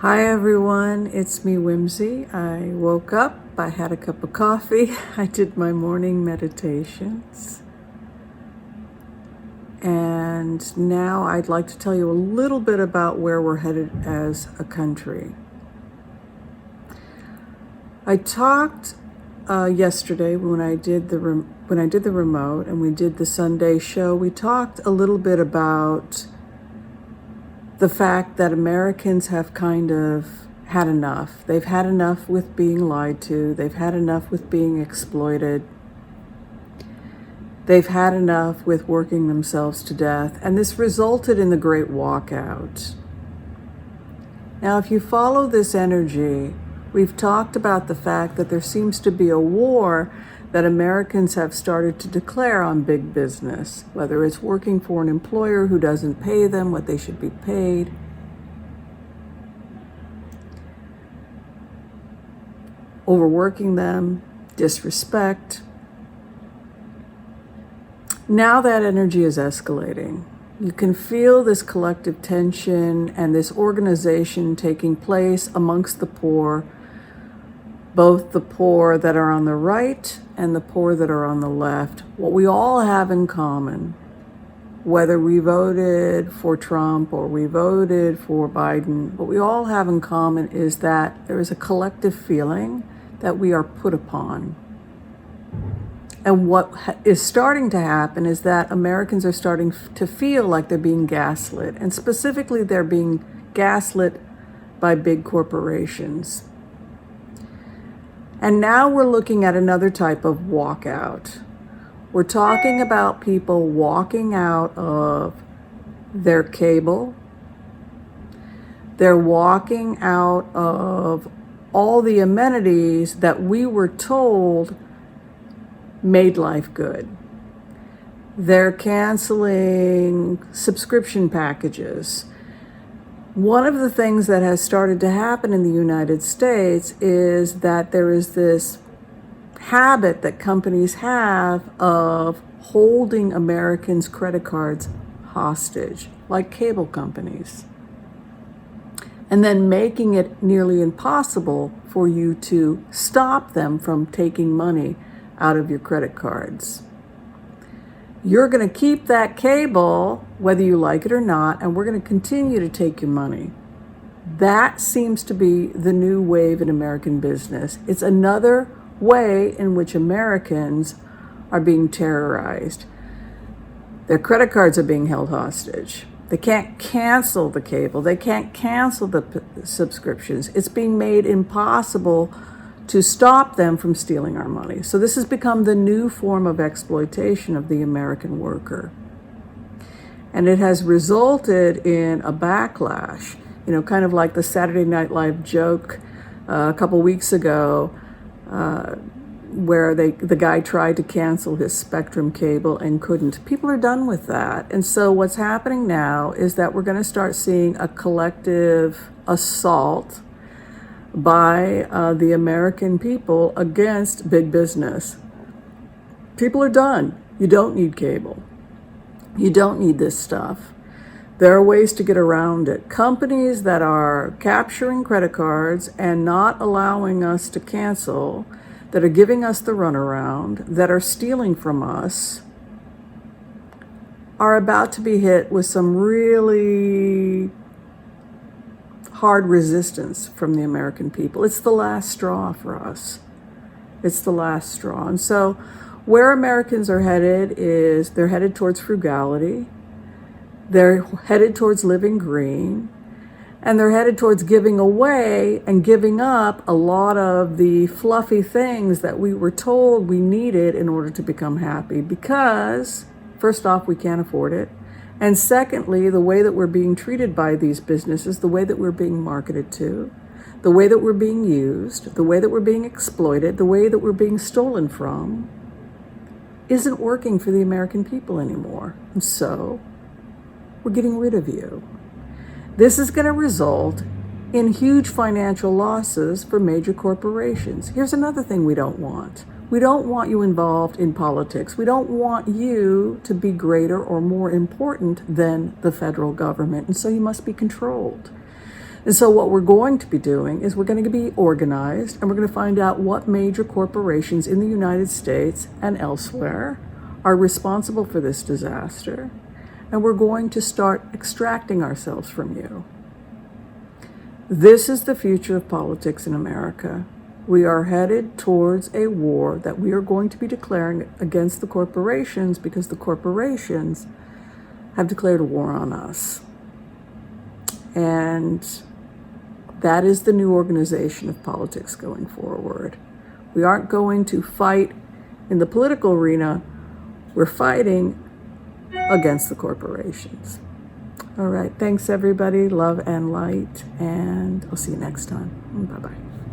Hi everyone, it's me Whimsy. I woke up, I had a cup of coffee, I did my morning meditations, and now I'd like to tell you a little bit about where we're headed as a country. I talked yesterday when I did the remote and we did the Sunday show. We talked a little bit about the fact that Americans have kind of had enough. They've had enough with being lied to. They've had enough with being exploited. They've had enough with working themselves to death. And this resulted in the Great Walkout. Now, if you follow this energy, we've talked about the fact that there seems to be a war that Americans have started to declare on big business, whether it's working for an employer who doesn't pay them what they should be paid, overworking them, disrespect. Now that energy is escalating. You can feel this collective tension and this organization taking place amongst the poor, both the poor that are on the right and the poor that are on the left. What we all have in common, whether we voted for Trump or we voted for Biden, what we all have in common is that there is a collective feeling that we are put upon. And what is starting to happen is that Americans are starting to feel like they're being gaslit, and specifically they're being gaslit by big corporations. And now we're looking at another type of walkout. We're talking about people walking out of their cable. They're walking out of all the amenities that we were told made life good. They're canceling subscription packages. One of the things that has started to happen in the United States is that there is this habit that companies have of holding Americans' credit cards hostage, like cable companies, and then making it nearly impossible for you to stop them from taking money out of your credit cards. You're going to keep that cable whether you like it or not, and we're going to continue to take your money. That seems to be the new wave in American business. It's another way in which Americans are being terrorized. Their credit cards are being held hostage. They can't cancel the cable. They can't cancel the subscriptions. It's being made impossible to stop them from stealing our money. So this has become the new form of exploitation of the American worker. And it has resulted in a backlash, kind of like the Saturday Night Live joke a couple weeks ago, where the guy tried to cancel his Spectrum cable and couldn't. People are done with that. And so what's happening now is that we're going to start seeing a collective assault by the American people against big business. People are done. You don't need cable. You don't need this stuff. There are ways to get around it. Companies that are capturing credit cards and not allowing us to cancel, that are giving us the runaround, that are stealing from us, are about to be hit with some really hard resistance from the American people. It's the last straw for us. It's the last straw. And so where Americans are headed is they're headed towards frugality. They're headed towards living green. And they're headed towards giving away and giving up a lot of the fluffy things that we were told we needed in order to become happy. Because, first off, we can't afford it. And secondly, the way that we're being treated by these businesses, the way that we're being marketed to, the way that we're being used, the way that we're being exploited, the way that we're being stolen from, isn't working for the American people anymore. And so, we're getting rid of you. This is going to result in huge financial losses for major corporations. Here's another thing we don't want. We don't want you involved in politics. We don't want you to be greater or more important than the federal government, and so you must be controlled. And so what we're going to be doing is we're going to be organized, and we're going to find out what major corporations in the United States and elsewhere are responsible for this disaster. And we're going to start extracting ourselves from you. This is the future of politics in America. We are headed towards a war that we are going to be declaring against the corporations, because the corporations have declared a war on us. And that is the new organization of politics going forward. We aren't going to fight in the political arena. We're fighting against the corporations. All right. Thanks, everybody. Love and light. And I'll see you next time. Bye-bye.